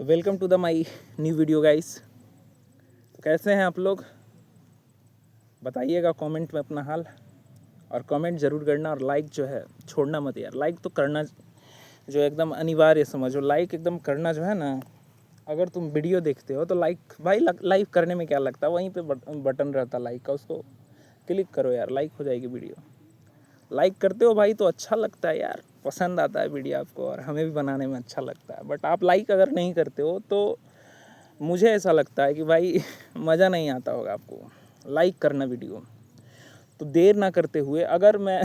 Welcome to the my new video guys. तो कैसे हैं आप लोग? बताइएगा कमेंट में अपना हाल, और कमेंट ज़रूर करना, और लाइक जो है छोड़ना मत यार। लाइक तो करना जो एकदम अनिवार्य समझो, लाइक एकदम करना जो है ना। अगर तुम वीडियो देखते हो तो लाइक भाई लाइक करने में क्या लगता है, वहीं पे बटन रहता लाइक का, उसको क्लिक करो यार, लाइक हो जाएगी वीडियो। लाइक करते हो भाई तो अच्छा लगता है यार, पसंद आता है वीडियो आपको, और हमें भी बनाने में अच्छा लगता है। बट आप लाइक अगर नहीं करते हो तो मुझे ऐसा लगता है कि भाई मज़ा नहीं आता होगा आपको। लाइक करना वीडियो। तो देर ना करते हुए, अगर मैं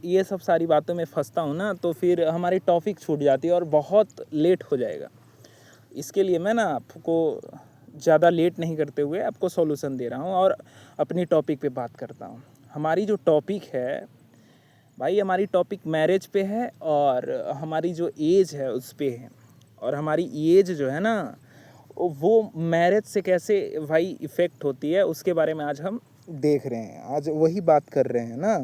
ये सब सारी बातों में फंसता हूँ ना, तो फिर हमारी टॉपिक छूट जाती है और बहुत लेट हो जाएगा। इसके लिए मैं ना आपको ज़्यादा लेट नहीं करते हुए आपको सॉल्यूशन दे रहा हूँ और अपनी टॉपिक पे बात करता हूँ। हमारी जो टॉपिक है भाई, हमारी टॉपिक मैरिज पे है, और हमारी जो एज है उस पे है। और हमारी एज जो है ना, वो मैरिज से कैसे भाई इफ़ेक्ट होती है, उसके बारे में आज हम देख रहे हैं। आज वही बात कर रहे हैं ना,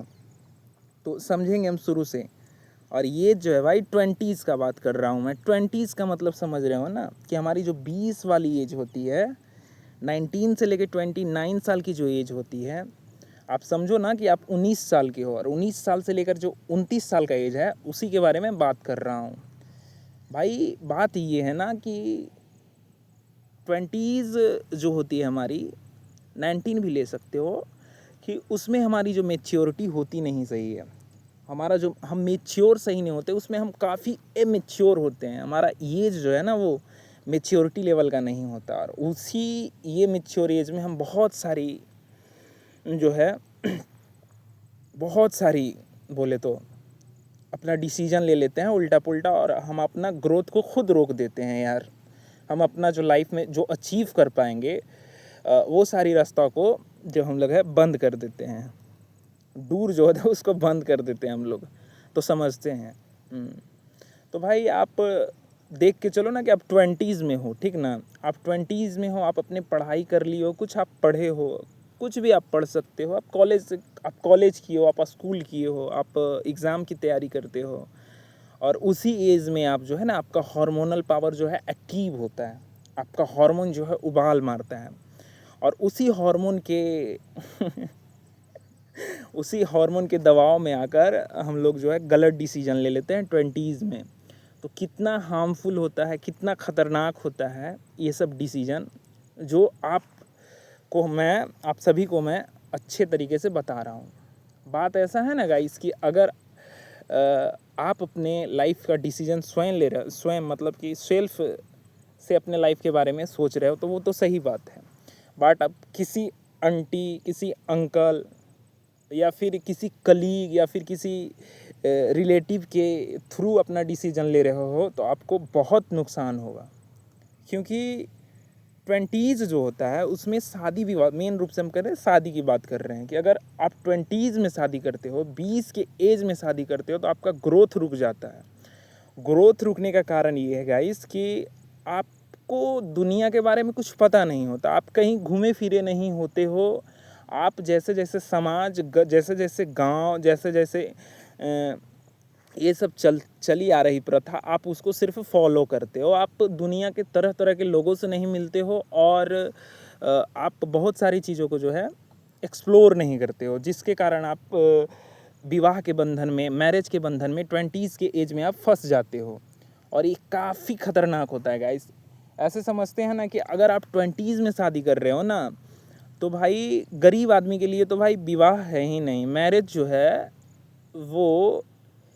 तो समझेंगे हम शुरू से। और ये जो है भाई 20s का बात कर रहा हूँ मैं। 20s का मतलब समझ रहे हो ना, कि हमारी जो 20 वाली एज होती है, 19 से लेकर 29 साल की जो एज होती है, आप समझो ना कि आप 19 साल के हो, और 19 साल से लेकर जो 29 साल का एज है, उसी के बारे में बात कर रहा हूँ। भाई बात ये है ना कि 20s जो होती है हमारी, 19 भी ले सकते हो, कि उसमें हमारी जो मेच्योरिटी होती नहीं सही है। हमारा जो हम मेच्योर सही नहीं होते, उसमें हम काफ़ी इमेच्योर होते हैं। हमारा एज जो है ना, वो मेच्योरिटी लेवल का नहीं होता, और उसी ये मेच्योर एज में हम बहुत सारी जो है बहुत सारी बोले तो अपना डिसीजन ले लेते हैं उल्टा पुल्टा, और हम अपना ग्रोथ को खुद रोक देते हैं यार। हम अपना जो लाइफ में जो अचीव कर पाएंगे, वो सारी रास्ता को जो हम लोग है बंद कर देते हैं। दूर जो होता है उसको बंद कर देते हैं हम लोग, तो समझते हैं। तो भाई आप देख के चलो ना कि आप 20s में हो, ठीक ना। आप 20s में हो, आप अपने पढ़ाई कर ली हो, कुछ आप पढ़े हो, कुछ भी आप पढ़ सकते हो। आप कॉलेज किए हो, आप स्कूल किए हो, आप एग्ज़ाम की तैयारी करते हो, और उसी एज में आप जो है ना, आपका हार्मोनल पावर जो है एक्टिव होता है। आपका हार्मोन जो है उबाल मारता है, और उसी हार्मोन के उसी हार्मोन के दबाव में आकर हम लोग जो है गलत डिसीजन ले लेते हैं 20s में। तो कितना हार्मफुल होता है, कितना ख़तरनाक होता है ये सब डिसीजन, जो आप सभी को मैं अच्छे तरीके से बता रहा हूँ। बात ऐसा है ना गाइस, कि अगर आप अपने लाइफ का डिसीजन स्वयं ले रहे हो, स्वयं मतलब कि सेल्फ से अपने लाइफ के बारे में सोच रहे हो, तो वो तो सही बात है। बट अब किसी आंटी, किसी अंकल, या फिर किसी कलीग, या फिर किसी रिलेटिव के थ्रू अपना डिसीजन ले रहे हो, तो आपको बहुत नुकसान होगा। क्योंकि 20s जो होता है उसमें शादी विवाह, मेन रूप से हम कर रहे हैं शादी की बात कर रहे हैं, कि अगर आप 20s में शादी करते हो, 20 के एज में शादी करते हो, तो आपका ग्रोथ रुक जाता है। ग्रोथ रुकने का कारण ये है गाइस, कि आपको दुनिया के बारे में कुछ पता नहीं होता, आप कहीं घूमे फिरे नहीं होते हो। आप जैसे जैसे समाज, जैसे जैसे गांव, जैसे जैसे ये सब चली आ रही प्रथा, आप उसको सिर्फ फॉलो करते हो। आप दुनिया के तरह तरह के लोगों से नहीं मिलते हो, और आप बहुत सारी चीज़ों को जो है एक्सप्लोर नहीं करते हो, जिसके कारण आप विवाह के बंधन में, मैरिज के बंधन में 20s के एज में आप फंस जाते हो। और ये काफ़ी ख़तरनाक होता है गाइस। ऐसे समझते हैं ना कि अगर आप 20s में शादी कर रहे हो ना, तो भाई गरीब आदमी के लिए तो भाई विवाह है ही नहीं। मैरिज जो है वो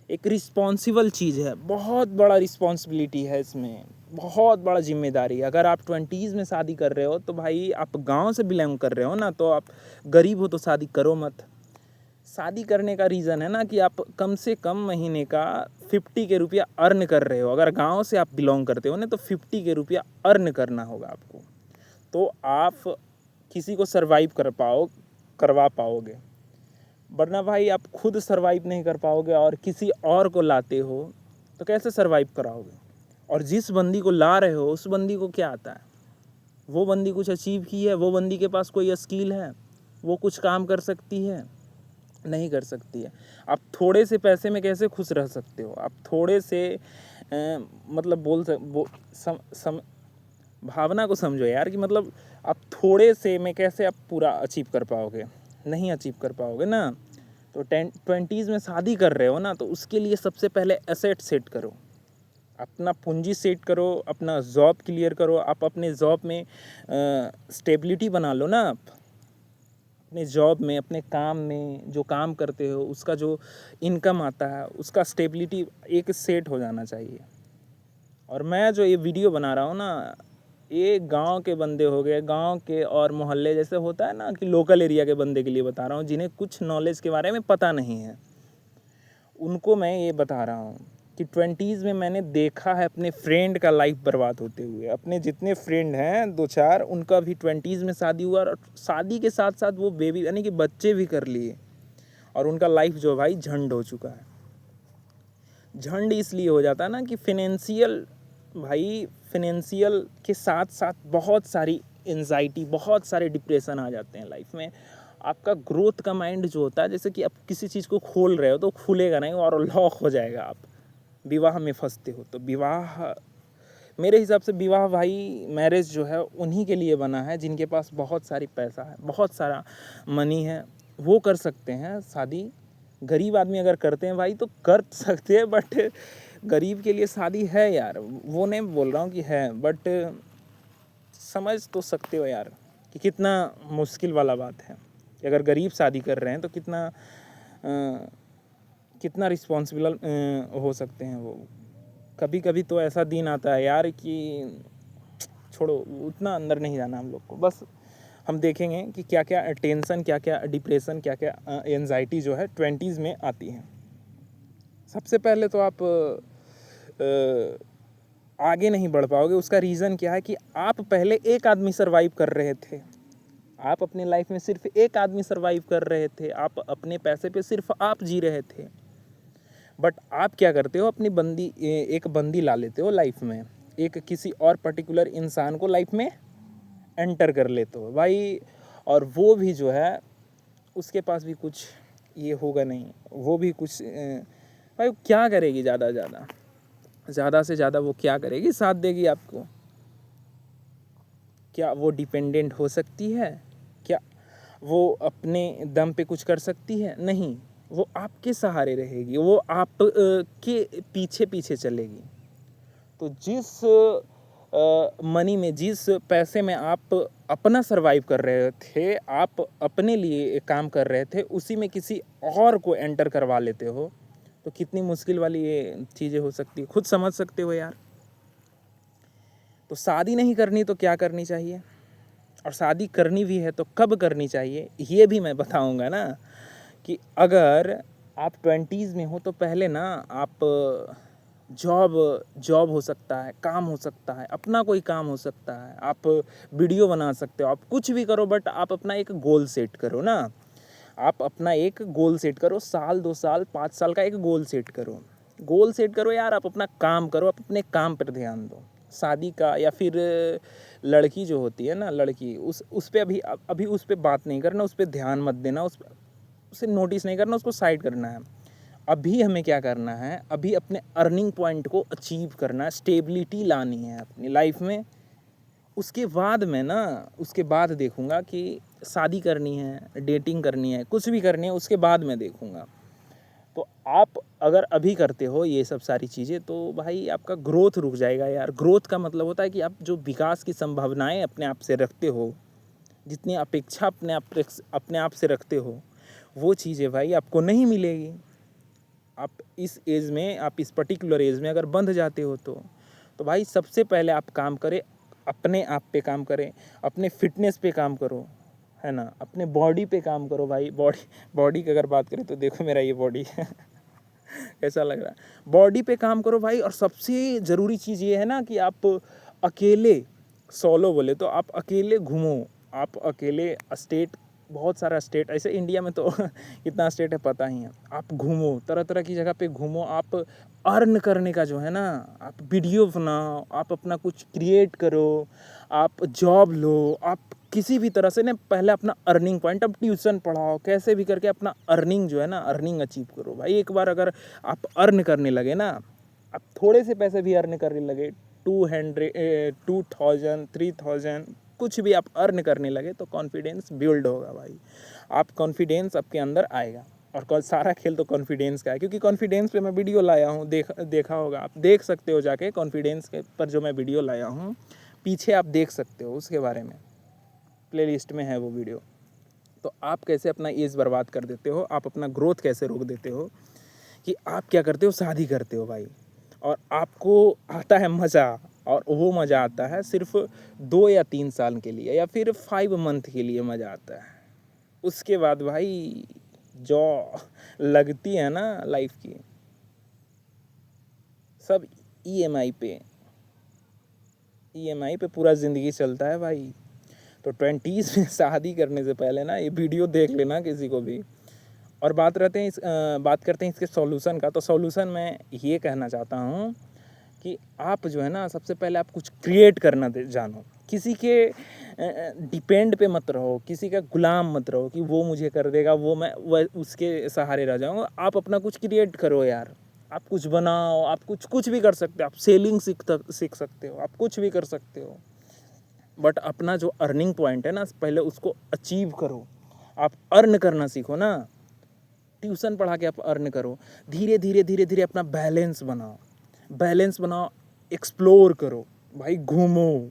एक रिस्पॉन्सिबल चीज़ है, बहुत बड़ा रिस्पॉन्सिबिलिटी है इसमें, बहुत बड़ा जिम्मेदारी। अगर आप 20s में शादी कर रहे हो, तो भाई आप गांव से बिलोंग कर रहे हो ना, तो आप गरीब हो तो शादी करो मत। शादी करने का रीज़न है ना, कि आप कम से कम महीने का 50 के रुपया अर्न कर रहे हो। अगर गांव से आप बिलोंग करते हो ना, तो 50 के रुपया अर्न करना होगा आपको, तो आप किसी को सर्वाइव करवा पाओगे। वरना भाई आप खुद सर्वाइव नहीं कर पाओगे, और किसी और को लाते हो तो कैसे सर्वाइव कराओगे। और जिस बंदी को ला रहे हो, उस बंदी को क्या आता है? वो बंदी कुछ अचीव की है? वो बंदी के पास कोई स्किल है? वो कुछ काम कर सकती है? नहीं कर सकती है। आप थोड़े से पैसे में कैसे खुश रह सकते हो? आप थोड़े से मतलब बोल सक वो सम भावना को समझो यार कि मतलब आप थोड़े से में कैसे आप पूरा अचीव कर पाओगे, नहीं अचीव कर पाओगे ना। तो 20s में शादी कर रहे हो ना, तो उसके लिए सबसे पहले एसेट सेट करो, अपना पूंजी सेट करो, अपना जॉब क्लियर करो। आप अपने जॉब में स्टेबिलिटी बना लो ना। आप अपने जॉब में, अपने काम में जो काम करते हो उसका जो इनकम आता है उसका स्टेबिलिटी एक सेट हो जाना चाहिए। और मैं जो ये वीडियो बना रहा हूँ ना, ये गांव के बंदे हो गए, गांव के और मोहल्ले जैसे होता है ना कि लोकल एरिया के बंदे के लिए बता रहा हूँ, जिन्हें कुछ नॉलेज के बारे में पता नहीं है, उनको मैं ये बता रहा हूँ कि 20s में मैंने देखा है अपने फ्रेंड का लाइफ बर्बाद होते हुए। अपने जितने फ्रेंड हैं 2-4, उनका भी 20s में शादी हुआ, और शादी के साथ साथ वो बेबी यानी कि बच्चे भी कर लिए, और उनका लाइफ जो भाई झंड हो चुका है। झंड इसलिए हो जाता है ना कि फिनेंशियल के साथ साथ बहुत सारी एंजाइटी, बहुत सारे डिप्रेशन आ जाते हैं लाइफ में। आपका ग्रोथ का माइंड जो होता है, जैसे कि आप किसी चीज़ को खोल रहे हो तो खुलेगा नहीं और लॉक हो जाएगा। आप विवाह में फंसते हो तो विवाह, मेरे हिसाब से विवाह भाई, मैरिज जो है उन्हीं के लिए बना है जिनके पास बहुत सारी पैसा है, बहुत सारा मनी है, वो कर सकते हैं शादी। गरीब आदमी अगर करते हैं भाई तो कर सकते हैं, बट गरीब के लिए शादी है यार, वो नहीं बोल रहा हूँ कि है, बट समझ तो सकते हो यार कि कितना मुश्किल वाला बात है कि अगर गरीब शादी कर रहे हैं तो कितना रिस्पॉन्सिबल हो सकते हैं वो। कभी कभी तो ऐसा दिन आता है यार कि छोड़ो, उतना अंदर नहीं जाना हम लोग को। बस हम देखेंगे कि क्या क्या टेंशन, क्या क्या डिप्रेशन, क्या क्या एंजाइटी जो है 20s में आती है। सबसे पहले तो आप आगे नहीं बढ़ पाओगे। उसका रीज़न क्या है कि आप पहले एक आदमी सर्वाइव कर रहे थे। आप अपने लाइफ में सिर्फ एक आदमी सर्वाइव कर रहे थे। आप अपने पैसे पे सिर्फ आप जी रहे थे। बट आप क्या करते हो, अपनी एक बंदी ला लेते हो लाइफ में, एक किसी और पर्टिकुलर इंसान को लाइफ में एंटर कर लेते हो भाई। और वो भी जो है उसके पास भी कुछ ये होगा नहीं, वो भी कुछ भाई क्या करेगी, ज़्यादा से ज़्यादा वो क्या करेगी, साथ देगी आपको? क्या वो डिपेंडेंट हो सकती है? क्या वो अपने दम पे कुछ कर सकती है? नहीं, वो आपके सहारे रहेगी, वो आप के पीछे पीछे चलेगी। तो जिस मनी में, जिस पैसे में आप अपना सर्वाइव कर रहे थे, आप अपने लिए काम कर रहे थे, उसी में किसी और को एंटर करवा लेते हो, तो कितनी मुश्किल वाली ये चीज़ें हो सकती है, खुद समझ सकते हो यार। तो शादी नहीं करनी तो क्या करनी चाहिए, और शादी करनी भी है तो कब करनी चाहिए, ये भी मैं बताऊंगा ना। कि अगर आप 20s में हो तो पहले ना आप जॉब हो सकता है, काम हो सकता है, अपना कोई काम हो सकता है, आप वीडियो बना सकते हो, आप कुछ भी करो, बट आप अपना एक गोल सेट करो ना। आप अपना एक गोल सेट करो, साल 2 साल 5 साल का एक गोल सेट करो यार। आप अपना काम करो, आप अपने काम पर ध्यान दो। शादी का या फिर लड़की जो होती है ना, लड़की, उस पे अभी उस पे बात नहीं करना, उस पे ध्यान मत देना, उसे नोटिस नहीं करना, उसको साइड करना है। अभी हमें क्या करना है, अभी अपने अर्निंग पॉइंट को अचीव करना है, स्टेबिलिटी लानी है अपनी लाइफ में। उसके बाद देखूंगा कि शादी करनी है, डेटिंग करनी है, कुछ भी करनी है, उसके बाद मैं देखूंगा। तो आप अगर अभी करते हो ये सब सारी चीज़ें, तो भाई आपका ग्रोथ रुक जाएगा यार। ग्रोथ का मतलब होता है कि आप जो विकास की संभावनाएं अपने आप से रखते हो, जितनी अपेक्षा अपने आप से रखते हो, वो चीज़ें भाई आपको नहीं मिलेगी। आप इस पर्टिकुलर एज में अगर बंध जाते हो तो भाई सबसे पहले आप काम करें, अपने आप पे काम करें, अपने फिटनेस पे काम करो, है ना, अपने बॉडी पे काम करो भाई। बॉडी की अगर बात करें तो देखो मेरा ये बॉडी है कैसा लग रहा है। बॉडी पे काम करो भाई। और सबसे ज़रूरी चीज़ ये है ना कि आप अकेले, सोलो बोले तो आप अकेले घूमो, आप अकेले स्टेट, बहुत सारा स्टेट ऐसे इंडिया में तो कितना स्टेट है पता ही है। आप घूमो, तरह तरह की जगह पे घूमो। आप अर्न करने का जो है ना, आप वीडियो बनाओ, आप अपना कुछ क्रिएट करो, आप जॉब लो, आप किसी भी तरह से ना पहले अपना अर्निंग पॉइंट, आप ट्यूशन पढ़ाओ, कैसे भी करके अपना अर्निंग जो है ना, अर्निंग अचीव करो भाई। एक बार अगर आप अर्न करने लगे ना, आप थोड़े से पैसे भी अर्न करने लगे, 2000 3000 कुछ भी आप अर्न करने लगे तो कॉन्फिडेंस बिल्ड होगा भाई। आप कॉन्फिडेंस आपके अंदर आएगा। और सारा खेल तो कॉन्फिडेंस का है, क्योंकि कॉन्फिडेंस पे मैं वीडियो लाया हूँ, देखा होगा, आप देख सकते हो जाके कॉन्फिडेंस के पर जो मैं वीडियो लाया हूँ, पीछे आप देख सकते हो, उसके बारे में प्लेलिस्ट में है वो वीडियो। तो आप कैसे अपना एज बर्बाद कर देते हो, आप अपना ग्रोथ कैसे रोक देते हो, कि आप क्या करते हो, शादी करते हो भाई, और आपको आता है मज़ा, और वो मज़ा आता है सिर्फ 2 या 3 साल के लिए, या फिर 5 मंथ के लिए मज़ा आता है। उसके बाद भाई जो लगती है ना लाइफ की, सब ईएमआई पे पूरा ज़िंदगी चलता है भाई। तो 20s में शादी करने से पहले ना ये वीडियो देख लेना किसी को भी। और बात करते हैं इसके सॉल्यूशन का। तो सॉल्यूशन मैं ये कहना चाहता हूँ कि आप जो है ना, सबसे पहले आप कुछ क्रिएट करना जानो। किसी के डिपेंड पे मत रहो, किसी का गुलाम मत रहो कि वो मुझे कर देगा, वो उसके सहारे रह जाऊँगा। आप अपना कुछ क्रिएट करो यार, आप कुछ बनाओ, आप कुछ भी कर सकते हो, आप सेलिंग सीख सकते हो, आप कुछ भी कर सकते हो। बट अपना जो अर्निंग पॉइंट है ना, पहले उसको अचीव करो। आप अर्न करना सीखो ना, ट्यूशन पढ़ा के आप अर्न करो। धीरे धीरे अपना बैलेंस बनाओ, एक्सप्लोर करो भाई, घूमो,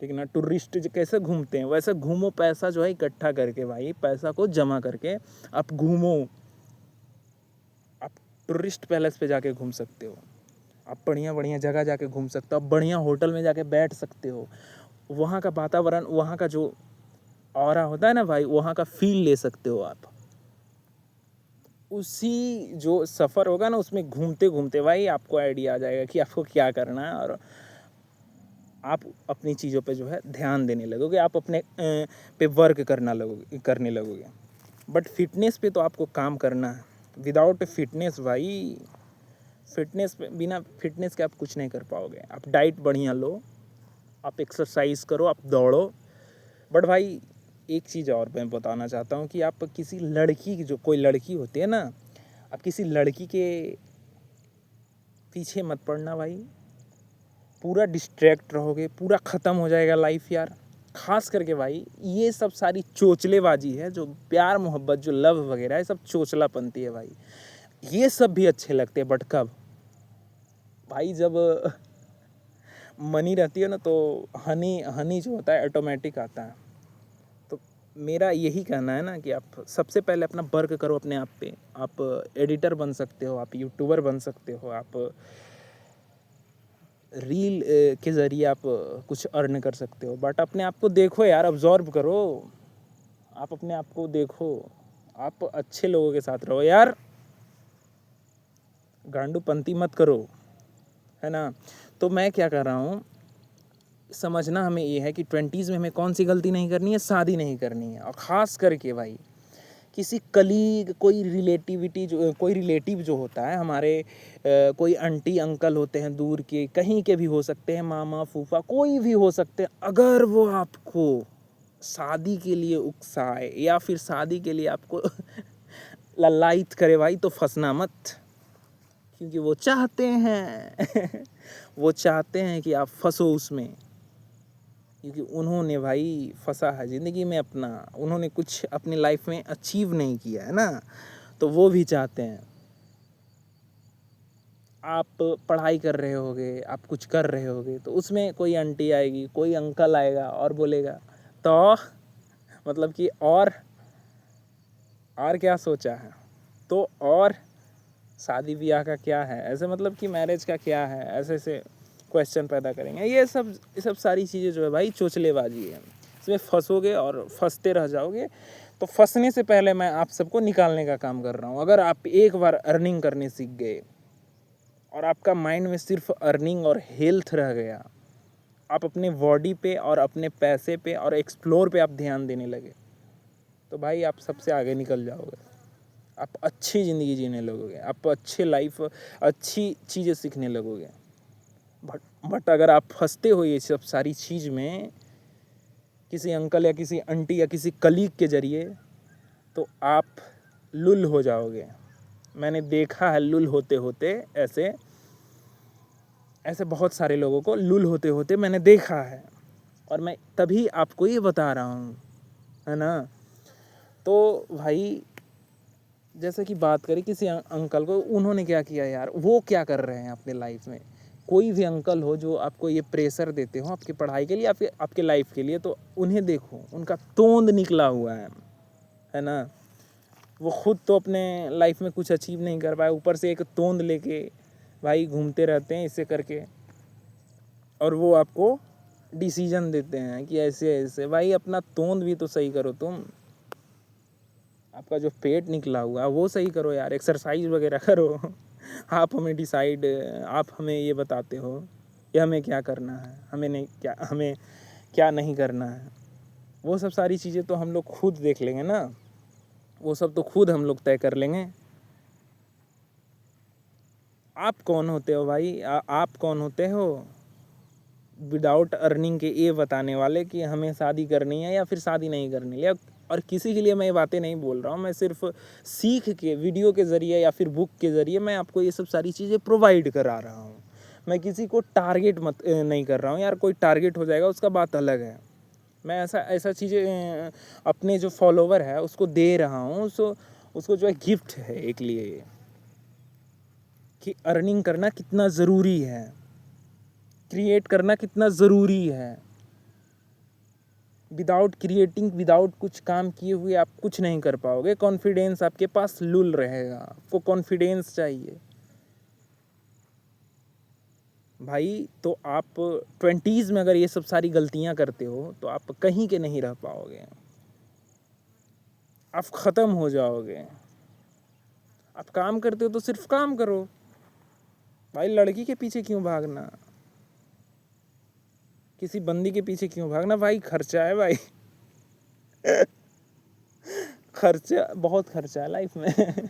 ठीक है ना। टूरिस्ट कैसे घूमते हैं वैसे घूमो, पैसा जो है इकट्ठा करके भाई, पैसा को जमा करके आप घूमो। आप टूरिस्ट पैलेस पे जाके घूम सकते हो, आप बढ़िया बढ़िया जगह जाके घूम सकते हो, आप बढ़िया होटल में जाके बैठ सकते हो, वहाँ का वातावरण, वहाँ का जो ऑरा होता है ना भाई, वहाँ का फील ले सकते हो आप। उसी जो सफ़र होगा ना, उसमें घूमते घूमते भाई आपको आइडिया आ जाएगा कि आपको क्या करना है, और आप अपनी चीज़ों पे जो है ध्यान देने लगोगे, आप अपने पे वर्क करने लगोगे। बट फिटनेस पे तो आपको काम करना है। विदाउट फिटनेस भाई, बिना फिटनेस के आप कुछ नहीं कर पाओगे। आप डाइट बढ़िया लो, आप एक्सरसाइज करो, आप दौड़ो। बट भाई एक चीज़ और मैं बताना चाहता हूँ कि आप किसी लड़की की, जो कोई लड़की होती है ना, आप किसी लड़की के पीछे मत पड़ना भाई। पूरा डिस्ट्रैक्ट रहोगे, पूरा ख़त्म हो जाएगा लाइफ यार। ख़ास करके भाई ये सब सारी चोचलेबाजी है, जो प्यार मोहब्बत, जो लव वगैरह है, सब चोचलापंती है भाई। ये सब भी अच्छे लगते हैं, बट कब भाई, जब मनी रहती है ना, तो हनी जो होता है ऑटोमेटिक आता है। तो मेरा यही कहना है ना कि आप सबसे पहले अपना वर्क करो अपने आप पे। आप एडिटर बन सकते हो, आप यूट्यूबर बन सकते हो, आप रील के ज़रिए आप कुछ अर्न कर सकते हो। बट अपने आप को देखो यार, ऑब्जर्व करो, आप अपने आप को देखो, आप अच्छे लोगों के साथ रहो यार, गांडूपंती मत करो, है ना। तो मैं क्या कर रहा हूँ, समझना हमें ये है कि 20s में हमें कौन सी गलती नहीं करनी है, शादी नहीं करनी है। और ख़ास करके भाई किसी कलीग, कोई रिलेटिव जो होता है हमारे, कोई आंटी अंकल होते हैं दूर के, कहीं के भी हो सकते हैं, मामा फूफा, कोई भी हो सकते हैं। अगर वो आपको शादी के लिए उकसाए, या फिर शादी के लिए आपको ललायत करे भाई, तो फंसना मत, क्योंकि वो चाहते हैं वो चाहते हैं कि आप फंसो उसमें, क्योंकि उन्होंने भाई फंसा है ज़िंदगी में अपना, उन्होंने कुछ अपनी लाइफ में अचीव नहीं किया है ना, तो वो भी चाहते हैं। आप पढ़ाई कर रहे होगे, आप कुछ कर रहे होगे, तो उसमें कोई आंटी आएगी, कोई अंकल आएगा और बोलेगा, तो मतलब कि और क्या सोचा है, तो और शादी ब्याह का क्या है, ऐसे मतलब कि मैरिज का क्या है, ऐसे ऐसे क्वेश्चन पैदा करेंगे। ये सब सारी चीज़ें जो है भाई चोचलेबाजी है, इसमें फंसोगे और फंसते रह जाओगे। तो फंसने से पहले मैं आप सबको निकालने का काम कर रहा हूँ। अगर आप एक बार अर्निंग करने सीख गए और आपका माइंड में सिर्फ अर्निंग और हेल्थ रह गया, आप अपने बॉडी पे और अपने पैसे पे और एक्सप्लोर पे आप ध्यान देने लगे, तो भाई आप सबसे आगे निकल जाओगे, आप अच्छी ज़िंदगी जीने लगोगे, आप अच्छी चीज़ें सीखने लगोगे। बट अगर आप फंसते हो ये सब सारी चीज़ में, किसी अंकल या किसी आंटी या किसी कलीग के ज़रिए, तो आप लुल हो जाओगे। मैंने देखा है लुल होते होते ऐसे बहुत सारे लोगों को लुल होते होते मैंने देखा है, और मैं तभी आपको ये बता रहा हूँ, है ना। तो भाई जैसे कि बात करें किसी अंकल को, उन्होंने क्या किया यार, वो क्या कर रहे हैं अपने लाइफ में। कोई भी अंकल हो जो आपको ये प्रेशर देते हो आपकी पढ़ाई के लिए, आपके लाइफ के लिए, तो उन्हें देखो, उनका तोंद निकला हुआ है ना। वो खुद तो अपने लाइफ में कुछ अचीव नहीं कर पाए, ऊपर से एक तोंद लेके भाई घूमते रहते हैं इसे करके, और वो आपको डिसीजन देते हैं कि ऐसे ऐसे। भाई अपना तोंद भी तो सही करो तुम, आपका जो पेट निकला हुआ है वो सही करो यार, एक्सरसाइज वगैरह करो। आप हमें ये बताते हो कि हमें क्या करना है, हमें क्या नहीं करना है। वो सब सारी चीज़ें तो हम लोग खुद देख लेंगे ना, वो सब तो खुद हम लोग तय कर लेंगे। आप कौन होते हो भाई, आप कौन होते हो विदाउट अर्निंग के ये बताने वाले कि हमें शादी करनी है या फिर शादी नहीं करनी है। और किसी के लिए मैं ये बातें नहीं बोल रहा हूँ, मैं सिर्फ सीख के वीडियो के ज़रिए या फिर बुक के ज़रिए मैं आपको ये सब सारी चीज़ें प्रोवाइड करा रहा हूँ। मैं किसी को टारगेट नहीं कर रहा हूँ यार, कोई टारगेट हो जाएगा उसका बात अलग है। मैं ऐसा चीज़ें अपने जो फॉलोवर है उसको दे रहा हूँ, उसको जो है गिफ्ट है एक लिए, कि अर्निंग करना कितना ज़रूरी है, क्रिएट करना कितना ज़रूरी है। विदाउट क्रिएटिंग, विदाउट कुछ काम किए हुए आप कुछ नहीं कर पाओगे। कॉन्फिडेंस आपके पास लुल रहेगा, आपको कॉन्फिडेंस चाहिए भाई। तो आप 20s में अगर ये सब सारी गलतियां करते हो तो आप कहीं के नहीं रह पाओगे, आप ख़त्म हो जाओगे। आप काम करते हो तो सिर्फ काम करो भाई, लड़की के पीछे क्यों भागना, किसी बंदी के पीछे क्यों भागना भाई, खर्चा है भाई। खर्चा, बहुत खर्चा है लाइफ में।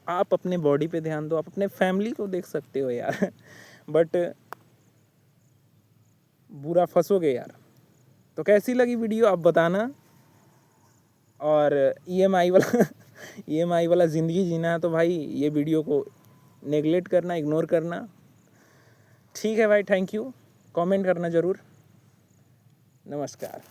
आप अपने बॉडी पे ध्यान दो, आप अपने फैमिली को देख सकते हो यार, बट बुरा फंसोगे यार। तो कैसी लगी वीडियो आप बताना। और ईएमआई वाला ईएमआई वाला ज़िंदगी जीना है तो भाई ये वीडियो को नेगलेक्ट करना, इग्नोर करना। ठीक है भाई, थैंक यू, कमेंट करना ज़रूर। नमस्कार।